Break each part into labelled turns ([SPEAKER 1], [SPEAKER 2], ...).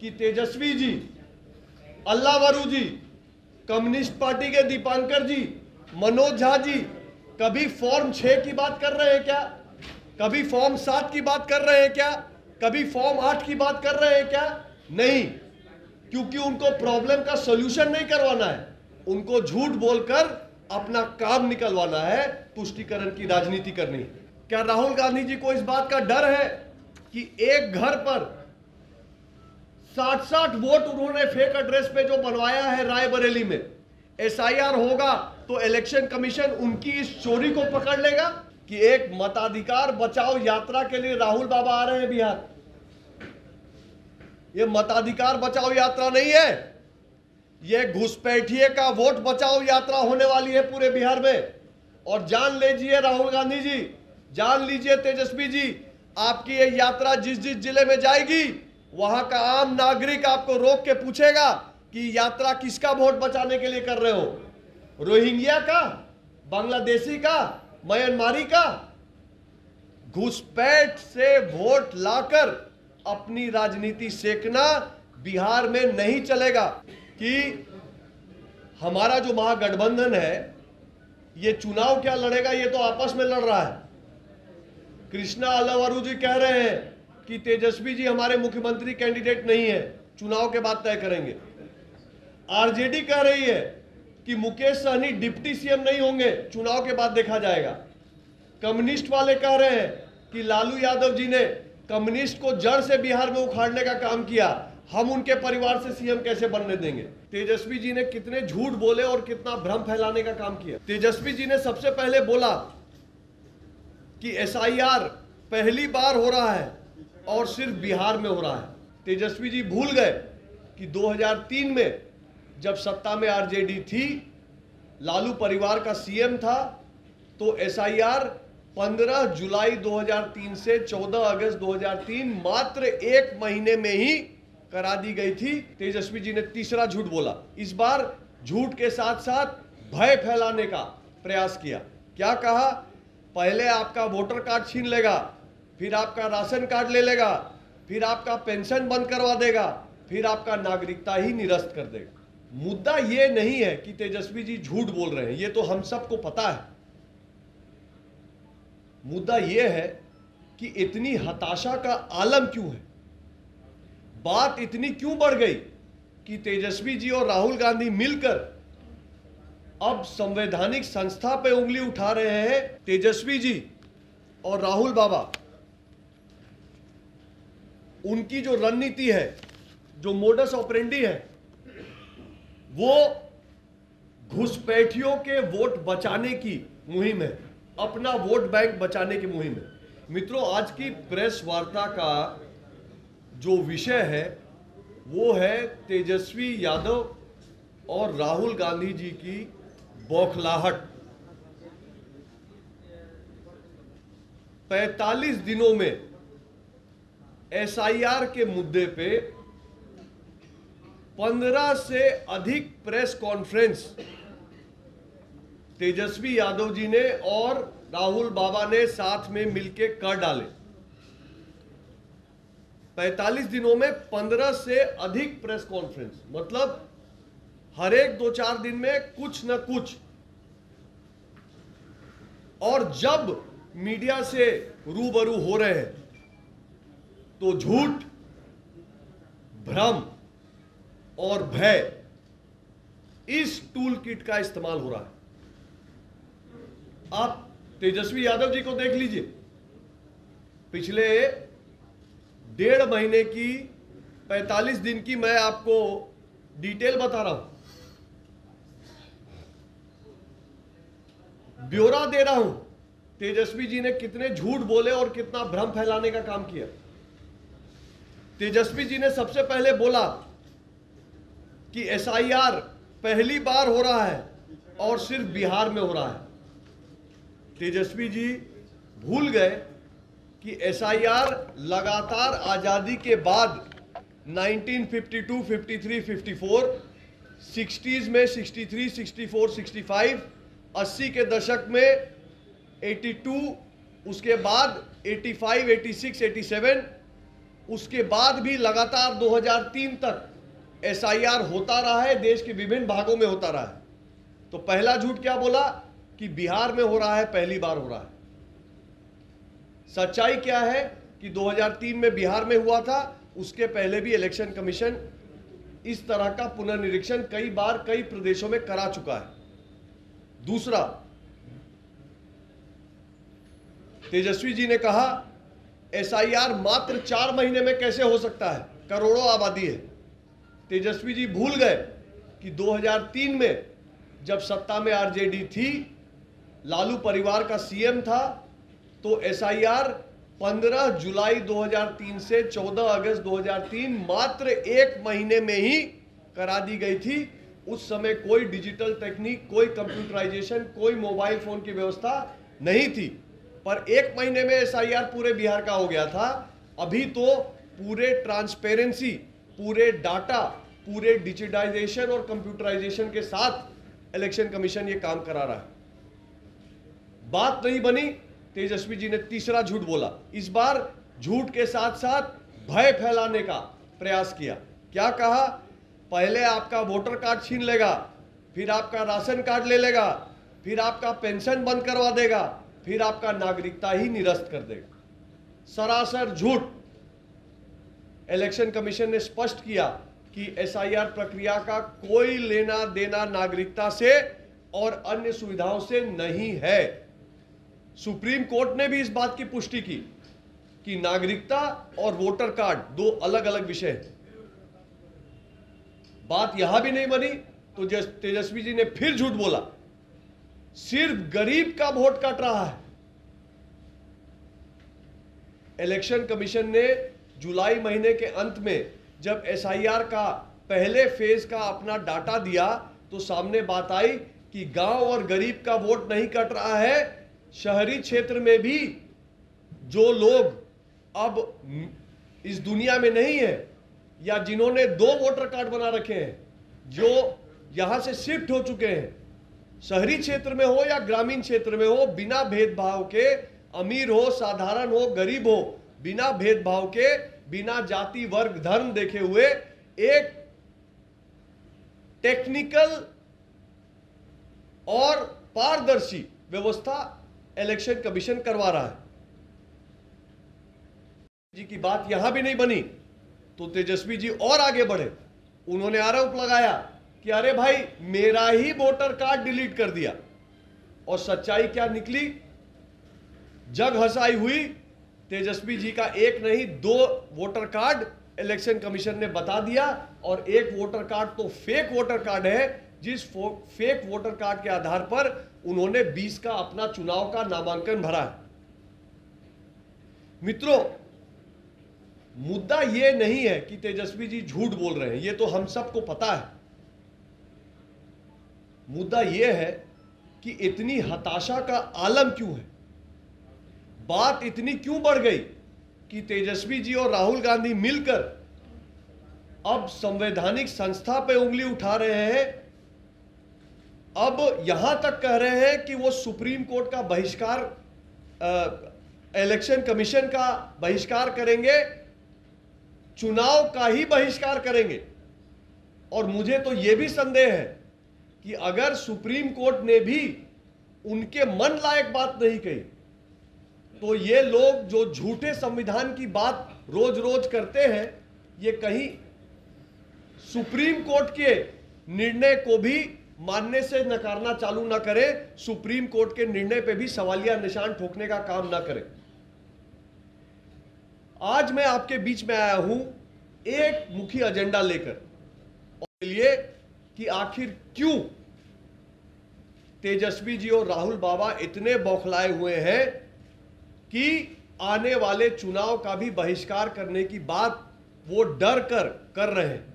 [SPEAKER 1] कि तेजस्वी जी, अल्लावरू जी, communist party के दीपांकर जी, मनोज झा जी कभी फॉर्म 6 की बात कर रहे हैं क्या? कभी फॉर्म 7 की बात कर रहे हैं क्या? कभी फॉर्म 8 की बात कर रहे हैं क्या? नहीं, क्योंकि उनको प्रॉब्लम का सॉल्यूशन नहीं करवाना है, उनको झूठ बोलकर अपना काम निकलवाना है, तुष्टीकरण की राजनीति करनी है। क्या राहुल गांधी जी को इस बात का डर है कि एक घर पर 60-60 वोट उन्होंने फेक एड्रेस पे जो बनवाया है रायबरेली में, एसआईआर होगा तो इलेक्शन कमीशन उनकी इस चोरी को पकड़ लेगा? कि एक मताधिकार बचाओ यात्रा के लिए राहुल बाबा आ रहे हैं बिहार। ये मताधिकार बचाओ यात्रा नहीं है, ये घुसपैठिए का वोट बचाओ यात्रा होने वाली है पूरे बिहार में। और जान लीजिए राहुल गांधी जी, जान लीजिए तेजस्वी जी, आपकी ये यात्रा जिस जिस जिले में जाएगी वहां का आम नागरिक आपको रोक के पूछेगा कि यात्रा किसका वोट बचाने के लिए कर रहे हो? रोहिंग्या का, बांग्लादेशी का, म्यांमारी का? घुसपैठ से वोट लाकर अपनी राजनीति सेकना बिहार में नहीं चलेगा। कि हमारा जो महागठबंधन है ये चुनाव क्या लड़ेगा, ये तो आपस में लड़ रहा है। कृष्णा अल्लावरू जी कह रहे हैं कि तेजस्वी जी हमारे मुख्यमंत्री कैंडिडेट नहीं है, चुनाव के बाद तय करेंगे। आरजेडी कह रही है कि मुकेश सहनी डिप्टी सीएम नहीं होंगे, चुनाव के बाद देखा जाएगा। कम्युनिस्ट वाले कह रहे हैं कि लालू यादव जी ने कम्युनिस्ट को जड़ से बिहार में उखाड़ने का काम किया, हम उनके परिवार से सीएम कैसे बनने देंगे। तेजस्वी जी ने कितने झूठ बोले और कितना भ्रम फैलाने का काम किया। तेजस्वी जी ने सबसे पहले बोला कि एसआईआर पहली बार हो रहा है और सिर्फ बिहार में हो रहा है। तेजस्वी जी भूल गए कि 2003 में जब सत्ता में आरजेडी थी, लालू परिवार का सीएम था, तो एसआईआर 15 जुलाई 2003 से 14 अगस्त 2003 मात्र 1 महीने में ही करा दी गई थी। तेजस्वी जी ने तीसरा झूठ बोला। इस बार झूठ के साथ साथ भय फैलाने का प्रयास किया। क्या कहा? पहले आपका वोटर कार्ड छीन लेगा, फिर आपका राशन कार्ड ले लेगा, फिर आपका पेंशन बंद करवा देगा, फिर आपका नागरिकता ही निरस्त कर देगा। मुद्दा ये नहीं है कि तेजस्वी जी झूठ बोल रहे हैं, ये तो हम सबको पता है। मुद्दा ये है कि इतनी हताशा का आलम क्यों है, बात इतनी क्यों बढ़ गई कि तेजस्वी जी और राहुल गांधी मिलकर अब संवैधानिक संस्था पे उंगली उठा रहे हैं। तेजस्वी जी और राहुल बाबा, उनकी जो रणनीति है, जो मोडस ऑपरेंडी है, वो घुसपैठियों के वोट बचाने की मुहिम है, अपना वोट बैंक बचाने की मुहिम है। मित्रों, आज की प्रेस वार्ता का जो विषय है वो है तेजस्वी यादव और राहुल गांधी जी की बौखलाहट। 45 दिनों में एसआईआर के मुद्दे पे 15 से अधिक प्रेस कॉन्फ्रेंस तेजस्वी यादव जी ने और राहुल बाबा ने साथ में मिलकर कर डाले। 45 दिनों में 15 से अधिक प्रेस कॉन्फ्रेंस, मतलब हर एक 2-4 दिन में कुछ न कुछ। और जब मीडिया से रूबरू हो रहे हैं तो झूठ, भ्रम और भय, इस टूल किट का इस्तेमाल हो रहा है। आप तेजस्वी यादव जी को देख लीजिए, पिछले 1.5 महीने की, 45 दिन की मैं आपको डिटेल बता रहा हूं, ब्यौरा दे रहा हूं। तेजस्वी जी ने कितने झूठ बोले और कितना भ्रम फैलाने का काम किया। तेजस्वी जी ने सबसे पहले बोला कि एसआईआर पहली बार हो रहा है और सिर्फ बिहार में हो रहा है। तेजस्वी जी भूल गए कि एसआईआर लगातार आजादी के बाद 1952, 53, 54, 60s में 63, 64, 65, 80 के दशक में 82, उसके बाद 85, 86, 87, उसके बाद भी लगातार 2003 तक SIR होता रहा है, देश के विभिन्न भागों में होता रहा है। तो पहला झूठ क्या बोला कि बिहार में हो रहा है, पहली बार हो रहा है। सच्चाई क्या है कि 2003 में बिहार में हुआ था, उसके पहले भी इलेक्शन कमीशन इस तरह का पुनर्निरीक्षण कई बार कई प्रदेशों में करा चुका है। दूसरा, तेजस्वी जी ने कहा SIR मात्र 4 महीने में कैसे हो सकता है, करोड़ों आबादी है। तेजस्वी जी भूल गए कि 2003 में जब सत्ता में RJD थी, लालू परिवार का CM था, तो SIR 15 जुलाई 2003 से 14 अगस्त 2003 मात्र 1 महीने में ही करा दी गई थी। उस समय कोई डिजिटल टेक्निक, कोई कंप्यूटराइजेशन, कोई मोबाइल फोन की व्यवस्था नहीं थी, पर 1 महीने में SIR पूरे बिहार का हो गया था। अभी तो पूरे ट्रांसपेरेंसी, पूरे डाटा, पूरे डिजिटाइजेशन और कंप्यूटराइजेशन के साथ इलेक्शन कमीशन ये काम करा रहा है। बात नहीं बनी, तेजस्वी जी ने तीसरा झूठ बोला। इस बार झूठ के साथ साथ भय फैलाने का प्रयास किया। क्या कहा? पहले आपका वोटर कार्ड छीन लेगा, फिर आपका राशन कार्ड ले लेगा, फिर आपका पेंशन बंद करवा देगा, फिर आपका नागरिकता ही निरस्त कर देगा। सरासर झूठ। इलेक्शन कमीशन ने स्पष्ट किया कि SIR प्रक्रिया का कोई लेना देना नागरिकता से और अन्य सुविधाओं से नहीं है। सुप्रीम कोर्ट ने भी इस बात की पुष्टि की कि नागरिकता और वोटर कार्ड दो अलग अलग विषय हैं। बात यहां भी नहीं बनी तो तेजस्वी जी ने फिर झूठ बोला, सिर्फ गरीब का वोट कट रहा है। इलेक्शन कमीशन ने जुलाई महीने के अंत में जब SIR का पहले फेज का अपना डाटा दिया तो सामने बात आई कि गांव और गरीब का वोट नहीं कट रहा है। शहरी क्षेत्र में भी जो लोग अब इस दुनिया में नहीं है या जिन्होंने 2 वोटर कार्ड बना रखे हैं, जो यहां से शिफ्ट हो चुके हैं, शहरी क्षेत्र में हो या ग्रामीण क्षेत्र में हो, बिना भेदभाव के, अमीर हो, साधारण हो, गरीब हो, बिना भेदभाव के, बिना जाति वर्ग धर्म देखे हुए एक टेक्निकल और पारदर्शी व्यवस्था इलेक्शन कमीशन करवा रहा है। जी की बात यहां भी नहीं बनी तो तेजस्वी जी और आगे बढ़े। उन्होंने आरोप लगाया कि अरे भाई मेरा ही वोटर कार्ड डिलीट कर दिया। और सच्चाई क्या निकली? जग हंसाई हुई। तेजस्वी जी का एक नहीं 2 वोटर कार्ड इलेक्शन कमीशन ने बता दिया, और एक वोटर कार्ड तो फेक वोटर कार्ड है, जिस फेक वोटर कार्ड के आधार पर उन्होंने 20 का अपना चुनाव का नामांकन भरा है। मित्रों, मुद्दा यह नहीं है कि तेजस्वी जी झूठ बोल रहे हैं, यह तो हम सबको पता है। मुद्दा यह है कि इतनी हताशा का आलम क्यों है, बात इतनी क्यों बढ़ गई कि तेजस्वी जी और राहुल गांधी मिलकर अब संवैधानिक संस्था पे उंगली उठा रहे हैं। अब यहां तक कह रहे हैं कि वो सुप्रीम कोर्ट का बहिष्कार, इलेक्शन कमीशन का बहिष्कार करेंगे, चुनाव का ही बहिष्कार करेंगे। और मुझे तो यह भी संदेह है कि अगर सुप्रीम कोर्ट ने भी उनके मन लायक बात नहीं कही तो ये लोग जो झूठे संविधान की बात रोज रोज करते हैं, ये कहीं सुप्रीम कोर्ट के निर्णय को भी मानने से नकारना चालू ना करें, सुप्रीम कोर्ट के निर्णय पे भी सवालिया निशान ठोकने का काम ना करें। आज मैं आपके बीच में आया हूं एक मुख्य एजेंडा लेकर, और लिए कि आखिर क्यों तेजस्वी जी और राहुल बाबा इतने बौखलाए हुए हैं कि आने वाले चुनाव का भी बहिष्कार करने की बात वो डर कर रहे हैं।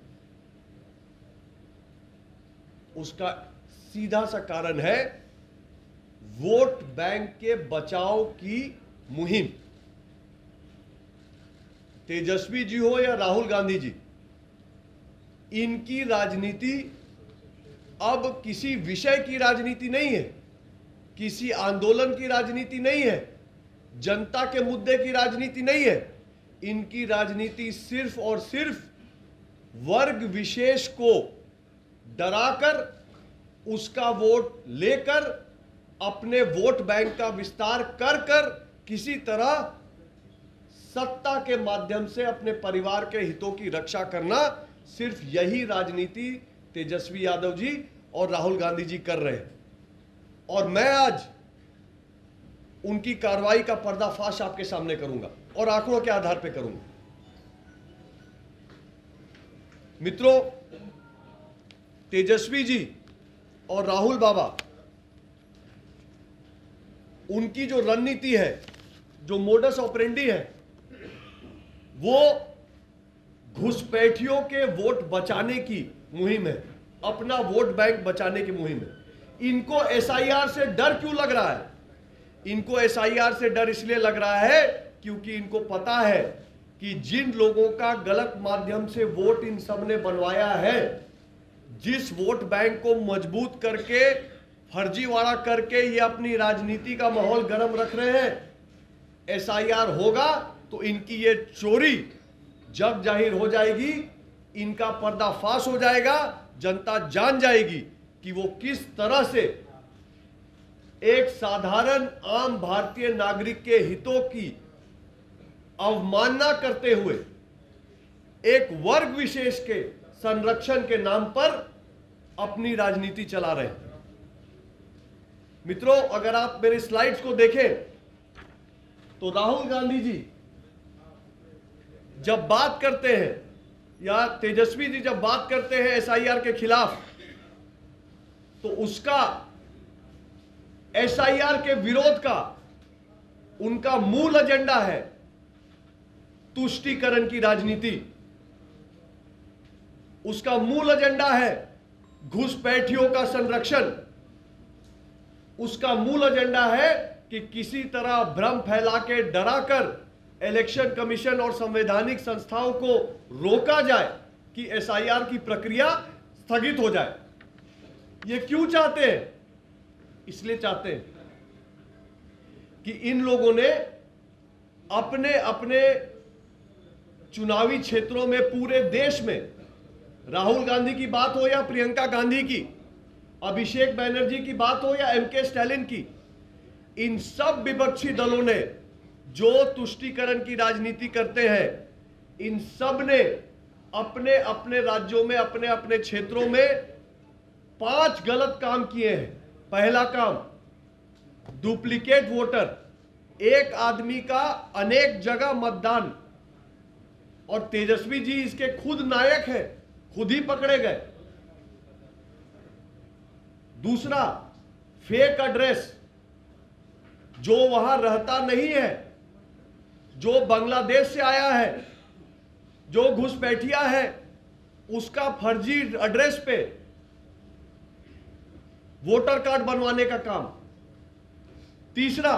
[SPEAKER 1] उसका सीधा सा कारण है वोट बैंक के बचाव की मुहिम। तेजस्वी जी हो या राहुल गांधी जी, इनकी राजनीति अब किसी विषय की राजनीति नहीं है, किसी आंदोलन की राजनीति नहीं है, जनता के मुद्दे की राजनीति नहीं है। इनकी राजनीति सिर्फ और सिर्फ वर्ग विशेष को डराकर उसका वोट लेकर अपने वोट बैंक का विस्तार कर कर किसी तरह सत्ता के माध्यम से अपने परिवार के हितों की रक्षा करना, सिर्फ यही राजनीति तेजस्वी यादव जी और राहुल गांधी जी कर रहे हैं। और मैं आज उनकी कार्रवाई का पर्दाफाश आपके सामने करूंगा और आंकड़ों के आधार पर करूंगा। मित्रों, तेजस्वी जी और राहुल बाबा, उनकी जो रणनीति है, जो मोडस ऑपरेंडी है, वो घुसपैठियों के वोट बचाने की मुहिम है, अपना वोट बैंक बचाने की मुहिम है। इनको एसआईआर से डर क्यों लग रहा है? इनको एसआईआर से डर इसलिए लग रहा है क्योंकि इनको पता है कि जिन लोगों का गलत माध्यम से वोट इन सब ने बनवाया है, जिस वोट बैंक को मजबूत करके फर्जीवाड़ा करके ये अपनी राजनीति का माहौल गर्म रख रहे हैं, एसआईआर होगा तो इनकी ये चोरी जग जाहिर हो जाएगी, इनका पर्दाफाश हो जाएगा, जनता जान जाएगी कि वो किस तरह से एक साधारण आम भारतीय नागरिक के हितों की अवमानना करते हुए एक वर्ग विशेष के संरक्षण के नाम पर अपनी राजनीति चला रहे हैं। मित्रों, अगर आप मेरे स्लाइड्स को देखें तो राहुल गांधी जी जब बात करते हैं या तेजस्वी जी जब बात करते हैं एसआईआर के खिलाफ, तो उसका एसआईआर के विरोध का उनका मूल एजेंडा है तुष्टीकरण की राजनीति। उसका मूल एजेंडा है घुसपैठियों का संरक्षण। उसका मूल एजेंडा है कि किसी तरह भ्रम फैला के डराकर इलेक्शन कमीशन और संवैधानिक संस्थाओं को रोका जाए कि एसआईआर की प्रक्रिया स्थगित हो जाए। ये क्यों चाहते हैं? इसलिए चाहते हैं कि इन लोगों ने अपने अपने चुनावी क्षेत्रों में पूरे देश में, राहुल गांधी की बात हो या प्रियंका गांधी की, अभिषेक बैनर्जी की बात हो या एमके स्टालिन की, इन सब विपक्षी दलों ने जो तुष्टीकरण की राजनीति करते हैं, इन सब ने अपने अपने राज्यों में, अपने अपने क्षेत्रों में 5 गलत काम किए हैं। पहला काम, डुप्लीकेट वोटर, एक आदमी का अनेक जगह मतदान, और तेजस्वी जी इसके खुद नायक हैं, खुद ही पकड़े गए। दूसरा, फेक एड्रेस, जो वहां रहता नहीं है, जो बांग्लादेश से आया है, जो घुसपैठिया है, उसका फर्जी एड्रेस पे वोटर कार्ड बनवाने का काम। तीसरा,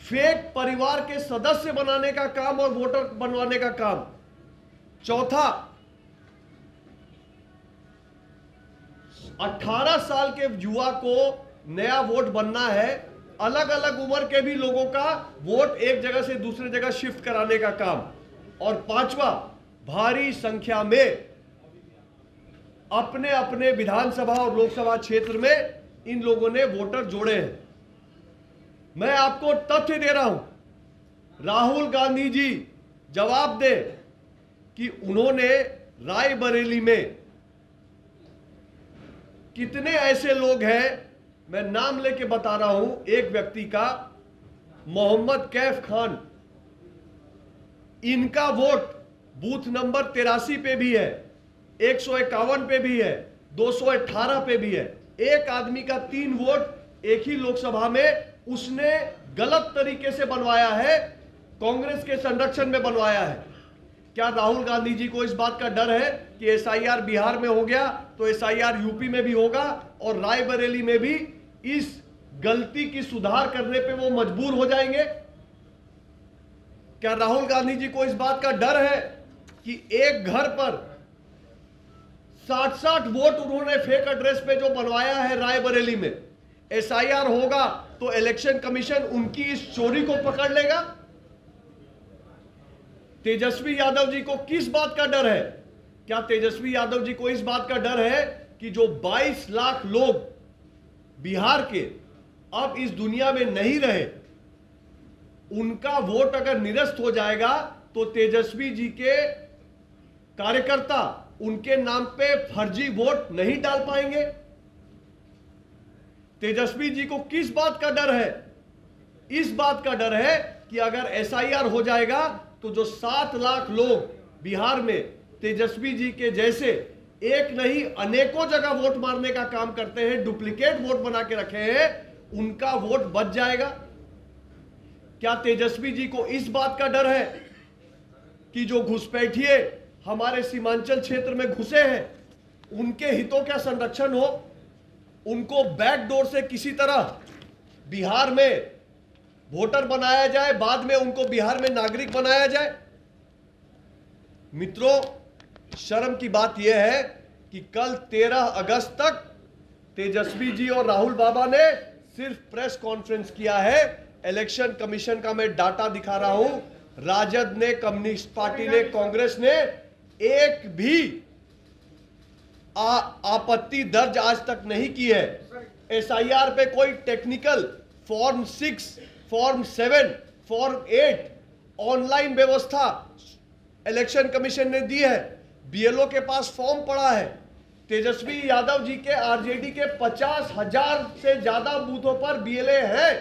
[SPEAKER 1] फेक परिवार के सदस्य बनाने का काम और वोटर बनवाने का काम। चौथा, 18 साल के युवा को नया वोट बनना है, अलग अलग उम्र के भी लोगों का वोट एक जगह से दूसरी जगह शिफ्ट कराने का काम। और पांचवा, भारी संख्या में अपने अपने विधानसभा और लोकसभा क्षेत्र में इन लोगों ने वोटर जोड़े हैं। मैं आपको तथ्य दे रहा हूं, राहुल गांधी जी जवाब दे कि उन्होंने रायबरेली में कितने ऐसे लोग हैं, मैं नाम लेके बता रहा हूं, एक व्यक्ति का, मोहम्मद कैफ खान, इनका वोट बूथ नंबर 83 पे भी है, 151 पे भी है, 218 पे भी है। एक आदमी का 3 वोट एक ही लोकसभा में उसने गलत तरीके से बनवाया है, कांग्रेस के संरक्षण में बनवाया है। क्या राहुल गांधी जी को इस बात का डर है कि एसआईआर बिहार में हो गया तो एसआईआर यूपी में भी होगा और रायबरेली में भी इस गलती की सुधार करने पे वो मजबूर हो जाएंगे? क्या राहुल गांधी जी को इस बात का डर है कि एक घर पर 60-60 वोट उन्होंने फेक एड्रेस पे जो बनवाया है रायबरेली में, एसआईआर होगा तो इलेक्शन कमीशन उनकी इस चोरी को पकड़ लेगा? तेजस्वी यादव जी को किस बात का डर है? क्या तेजस्वी यादव जी को इस बात का डर है कि जो 22 लाख लोग बिहार के अब इस दुनिया में नहीं रहे, उनका वोट अगर निरस्त हो जाएगा तो तेजस्वी जी के कार्यकर्ता उनके नाम पे फर्जी वोट नहीं डाल पाएंगे? तेजस्वी जी को किस बात का डर है? इस बात का डर है कि अगर एसआईआर हो जाएगा तो जो 7 लाख लोग बिहार में तेजस्वी जी के जैसे एक नहीं अनेकों जगह वोट मारने का काम करते हैं, डुप्लीकेट वोट बना के रखे हैं, उनका वोट बच जाएगा। क्या तेजस्वी जी को इस बात का डर है कि जो घुसपैठिए हमारे सीमांचल क्षेत्र में घुसे हैं, उनके हितों का संरक्षण हो, उनको बैकडोर से किसी तरह बिहार में वोटर बनाया जाए, बाद में उनको बिहार में नागरिक बनाया जाए? मित्रों, शर्म की बात यह है कि कल 13 अगस्त तक तेजस्वी जी और राहुल बाबा ने सिर्फ प्रेस कॉन्फ्रेंस किया है। इलेक्शन कमीशन का मैं डाटा दिखा रहा हूं, राजद ने, कम्युनिस्ट पार्टी ने, कांग्रेस ने एक भी आपत्ति दर्ज आज तक नहीं की है। एसआईआर पे कोई technical form 6, form 7, form 8 online व्यवस्था इलेक्शन कमीशन ने दी है। बीएलओ के पास फॉर्म पड़ा है। तेजस्वी यादव जी के आरजेडी के 50,000 से ज्यादा बूथों पर बीएलए हैं,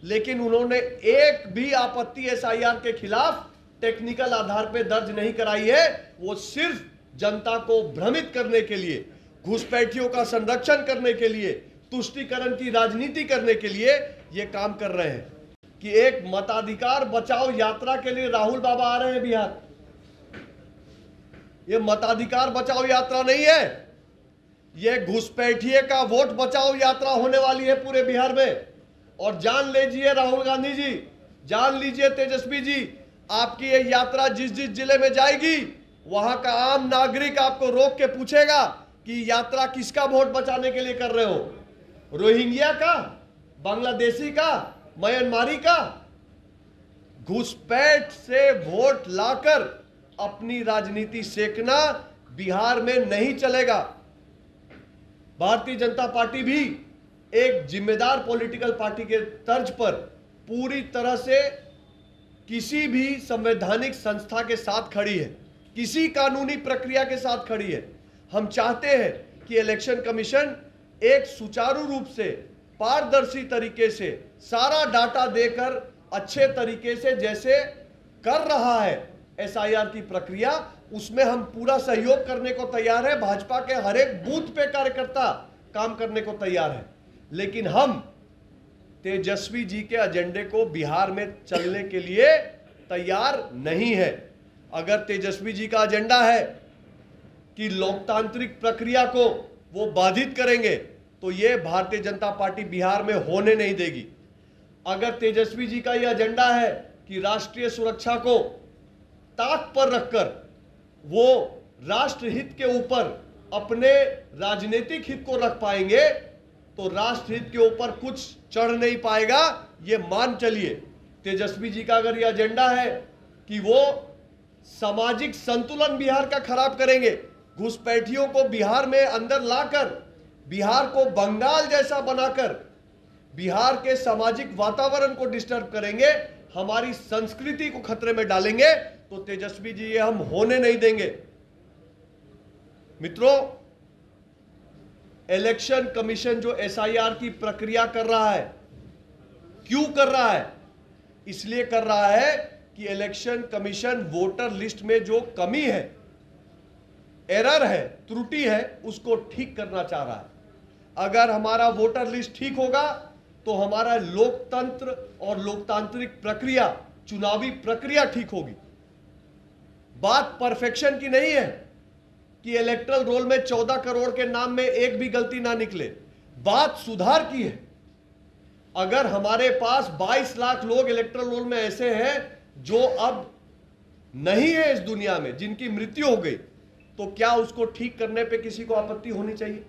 [SPEAKER 1] लेकिन उन्होंने एक भी आपत्ति एसआईआर के खिलाफ टेक्निकल आधार पर दर्ज नहीं कराई है। वो सिर्फ जनता को भ्रमित करने के लिए, घुसपैठियों का संरक्षण करने के लिए, तुष्टीकरण की राजनीति करने के लिए ये काम कर रहे हैं कि एक मताधिकार बचाओ यात्रा के लिए राहुल बाबा आ रहे हैं बिहार। ये मताधिकार बचाओ यात्रा नहीं है, ये घुसपैठिए का वोट बचाओ यात्रा होने वाली है पूरे बिहार में। और जान लीजिए राहुल गांधी जी, जान लीजिए तेजस्वी जी, आपकी ये यात्रा जिस जिस जिले में जाएगी, वहां का आम नागरिक आपको रोक के पूछेगा कि यात्रा किसका वोट बचाने के लिए कर रहे हो? रोहिंग्या का, बांग्लादेशी का, म्यांमारी का? घुसपैठ से वोट लाकर अपनी राजनीति सेकना बिहार में नहीं चलेगा। भारतीय जनता पार्टी भी एक जिम्मेदार पॉलिटिकल पार्टी के तर्ज पर पूरी तरह से किसी भी संवैधानिक संस्था के साथ खड़ी है, किसी कानूनी प्रक्रिया के साथ खड़ी है। हम चाहते हैं कि इलेक्शन कमीशन एक सुचारू रूप से, पारदर्शी तरीके से सारा डाटा देकर अच्छे तरीके से जैसे कर रहा है एसआईआर की प्रक्रिया, उसमें हम पूरा सहयोग करने को तैयार है। भाजपा के हर एक बूथ पे कार्यकर्ता काम करने को तैयार है, लेकिन हम तेजस्वी जी के एजेंडे को बिहार में चलने के लिए तैयार नहीं है। अगर तेजस्वी जी का एजेंडा है कि लोकतांत्रिक प्रक्रिया को वो बाधित करेंगे, तो ये भारतीय जनता पार्टी बिहार में होने नहीं देगी। अगर तेजस्वी जी का यह एजेंडा है कि राष्ट्रीय सुरक्षा को ताक पर रखकर वो राष्ट्रहित के ऊपर अपने राजनीतिक हित को रख पाएंगे, तो राष्ट्रहित के ऊपर कुछ चढ़ नहीं पाएगा, ये मान चलिए। तेजस्वी जी का अगर यह एजेंडा है कि वो सामाजिक संतुलन बिहार का खराब करेंगे, घुसपैठियों को बिहार में अंदर लाकर बिहार को बंगाल जैसा बनाकर बिहार के सामाजिक वातावरण को डिस्टर्ब करेंगे, हमारी संस्कृति को खतरे में डालेंगे, तो तेजस्वी जी ये हम होने नहीं देंगे। मित्रों, इलेक्शन कमीशन जो एसआईआर की प्रक्रिया कर रहा है, क्यों कर रहा है? इसलिए कर रहा है कि इलेक्शन कमीशन वोटर लिस्ट में जो कमी है, एरर है, त्रुटि है, उसको ठीक करना चाह रहा है। अगर हमारा वोटर लिस्ट ठीक होगा तो हमारा लोकतंत्र और लोकतांत्रिक प्रक्रिया, चुनावी प्रक्रिया ठीक होगी। बात परफेक्शन की नहीं है कि इलेक्टरल रोल में 14 करोड़ के नाम में एक भी गलती ना निकले, बात सुधार की है। अगर हमारे पास 22 लाख लोग इलेक्टरल रोल में ऐसे हैं जो अब नहीं है इस दुनिया में, जिनकी मृत्यु हो गई, तो क्या उसको ठीक करने पे किसी को आपत्ति होनी चाहिए?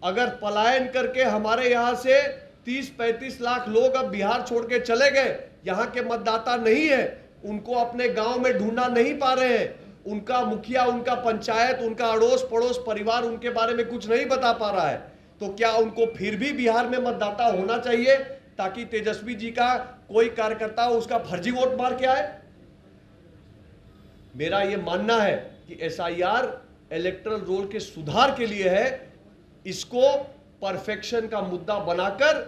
[SPEAKER 1] अगर पलायन करके हमारे यहां से 30-35 लाख लोग अब बिहार छोड़ के चले गए, यहां के मतदाता नहीं है, उनको अपने गांव में ढूंढना नहीं पा रहे हैं, उनका मुखिया, उनका पंचायत, उनका अड़ोस पड़ोस परिवार उनके बारे में कुछ नहीं बता पा रहा है, तो क्या उनको फिर भी बिहार में मतदाता होना चाहिए ताकि तेजस्वी जी का कोई कार्यकर्ता उसका फर्जी वोट मार के आए? मेरा यह मानना है कि एसआईआर इलेक्टरल रोल के सुधार के लिए है। इसको परफेक्शन का मुद्दा बनाकर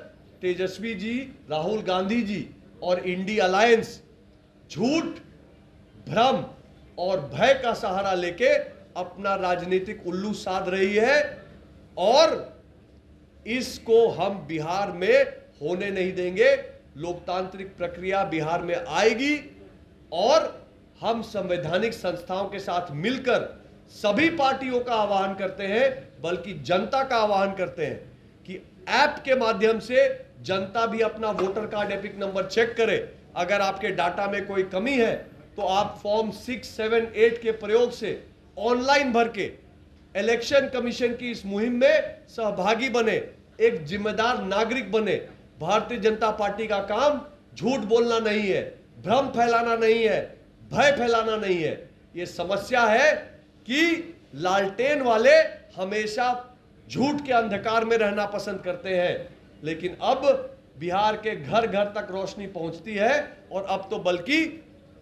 [SPEAKER 1] तेजस्वी जी, राहुल गांधी जी और इंडी अलायंस झूठ, भ्रम और भय का सहारा लेके अपना राजनीतिक उल्लू साध रही है, और इसको हम बिहार में होने नहीं देंगे। लोकतांत्रिक प्रक्रिया बिहार में आएगी और हम संवैधानिक संस्थाओं के साथ मिलकर सभी पार्टियों का आह्वान करते हैं, बल्कि जनता का आह्वान करते हैं कि ऐप के माध्यम से जनता भी अपना voter card EPIC number check करे। अगर आपके डाटा में कोई कमी है तो आप फॉर्म 6, 7, 8 के प्रयोग से ऑनलाइन भर के इलेक्शन कमीशन की इस मुहिम में सहभागी बने, एक जिम्मेदार नागरिक बने। भारतीय जनता पार्टी का काम झूठ बोलना नहीं है, भ्रम फैलाना नहीं है, भय फैलाना नहीं है। ये समस्या है कि लालटेन वाले हमेशा झूठ के अंधकार में रहना पसंद करते हैं, लेकिन अब बिहार के घर घर तक रोशनी पहुंचती है और अब तो बल्कि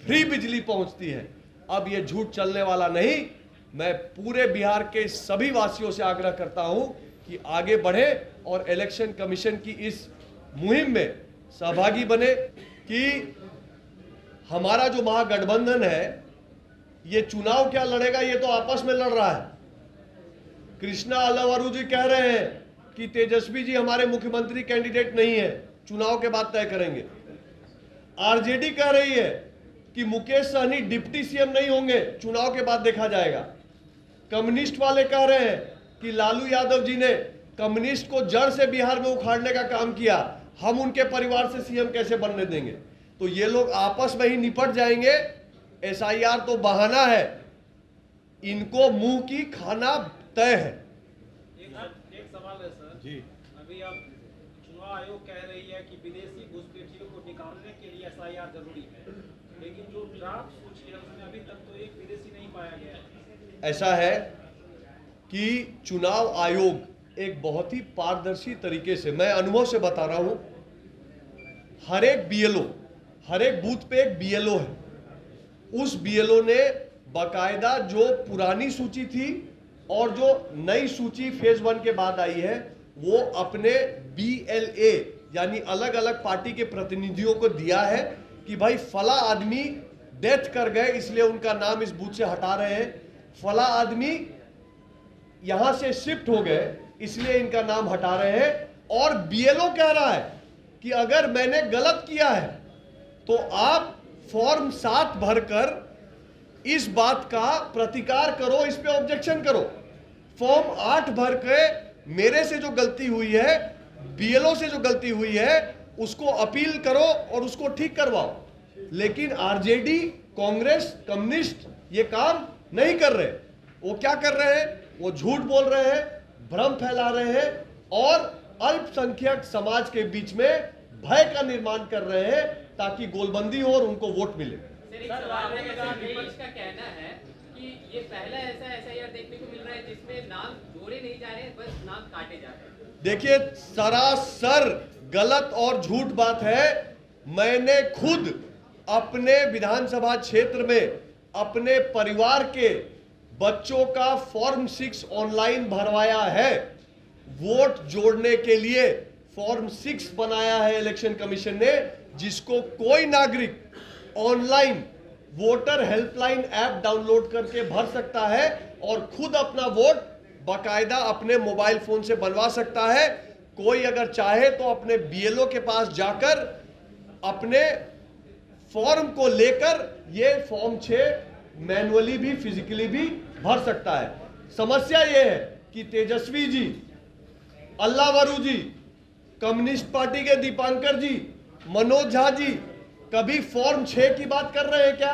[SPEAKER 1] फ्री बिजली पहुंचती है। अब ये झूठ चलने वाला नहीं। मैं पूरे बिहार के सभी वासियों से आग्रह करता हूं कि आगे बढ़े और इलेक्शन कमीशन की इस मुहिम में सहभागी बने कि हमारा जो महागठबंधन है ये चुनाव क्या लड़ेगा, ये तो आपस में लड़ रहा है। कृष्णा अल्लावरू जी कह रहे हैं कि तेजस्वी जी हमारे मुख्यमंत्री कैंडिडेट नहीं है, चुनाव के बाद तय करेंगे। आरजेडी कह रही है कि मुकेश सहनी डिप्टी सीएम नहीं होंगे, चुनाव के बाद देखा जाएगा। कम्युनिस्ट वाले कह रहे हैं कि लालू यादव जी ने कम्युनिस्ट को जड़ से बिहार में उखाड़ने का काम किया, हम उनके परिवार से सीएम कैसे बनने देंगे। तो ये लोग आपस में ही निपट जाएंगे। एसआईआर तो बहाना है, इनको मुंह की खाना तय है।
[SPEAKER 2] एक सवाल है सर
[SPEAKER 1] जी,
[SPEAKER 2] अभी आप चुनाव आयोग कह रही है कि विदेशी घुसपैठियों को निकालने के लिए एसआईआर जरूरी है, लेकिन जो ड्राफ्ट सूची है उसमें अभी तक तो एक विदेशी नहीं पाया गया है।
[SPEAKER 1] ऐसा है कि चुनाव आयोग एक बहुत ही पारदर्शी तरीके से, मैं अनुभव से बता रहा हूं, हर एक बीएलओ, हर एक बूथ पे एक बीएलओ है। उस बीएलओ ने बाकायदा जो पुरानी सूची थी और जो नई सूची फेज 1 के बाद आई है वो अपने बीएलए यानी अलग अलग पार्टी के प्रतिनिधियों को दिया है कि भाई फला आदमी डेथ कर गए इसलिए उनका नाम इस बूथ से हटा रहे हैं, फला आदमी यहां से शिफ्ट हो गए इसलिए इनका नाम हटा रहे हैं। और बीएलओ कह रहा है कि अगर मैंने गलत किया है तो आप फॉर्म 7 भरकर इस बात का प्रतिकार करो, इस पे ऑब्जेक्शन करो। फॉर्म 8 भर के मेरे से जो गलती हुई है, बीएलओ से जो गलती हुई है, उसको अपील करो और उसको ठीक करवाओ। लेकिन आरजेडी, कांग्रेस, कम्युनिस्ट ये काम नहीं कर रहे। वो क्या कर रहे हैं? वो झूठ बोल रहे हैं, भ्रम फैला रहे हैं और अल्पसंख्यक समाज के बीच में भय का निर्माण कर रहे हैं ताकि गोलबंदी हो और उनको वोट मिले।
[SPEAKER 3] विपक्ष का कहना है कि ये पहला ऐसा एसआईआर देखने को मिल रहा है जिसमें नाम जोड़े नहीं जा रहे, बस नाम काटे जा रहे हैं।
[SPEAKER 1] देखिए, सरासर गलत और झूठ बात है। मैंने खुद अपने विधानसभा क्षेत्र में अपने परिवार के बच्चों का फॉर्म 6 ऑनलाइन भरवाया है। वोट जोड़ने के लिए फॉर्म 6 बनाया है इलेक्शन कमीशन ने, जिसको कोई नागरिक online voter helpline app download करके भर सकता है और खुद अपना वोट बाकायदा अपने मोबाइल फोन से बनवा सकता है। कोई अगर चाहे तो अपने बीएलओ के पास जाकर अपने फॉर्म को लेकर ये फॉर्म 6 मैनुअली भी फिजिकली भी भर सकता है। समस्या ये है कि तेजस्वी जी, अल्लावरू जी, कम्युनिस्ट पार्टी के दीपांकर जी, मनोज झा जी कभी फॉर्म 6 की बात कर रहे हैं क्या?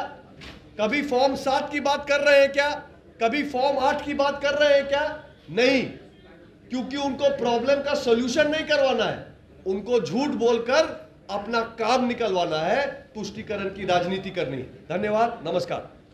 [SPEAKER 1] कभी फॉर्म 7 की बात कर रहे हैं क्या? कभी फॉर्म 8 की बात कर रहे हैं क्या? नहीं, क्योंकि उनको प्रॉब्लम का सॉल्यूशन नहीं करवाना है। उनको झूठ बोलकर अपना काम निकलवाना है, तुष्टीकरण की राजनीति करनी है। धन्यवाद, नमस्कार।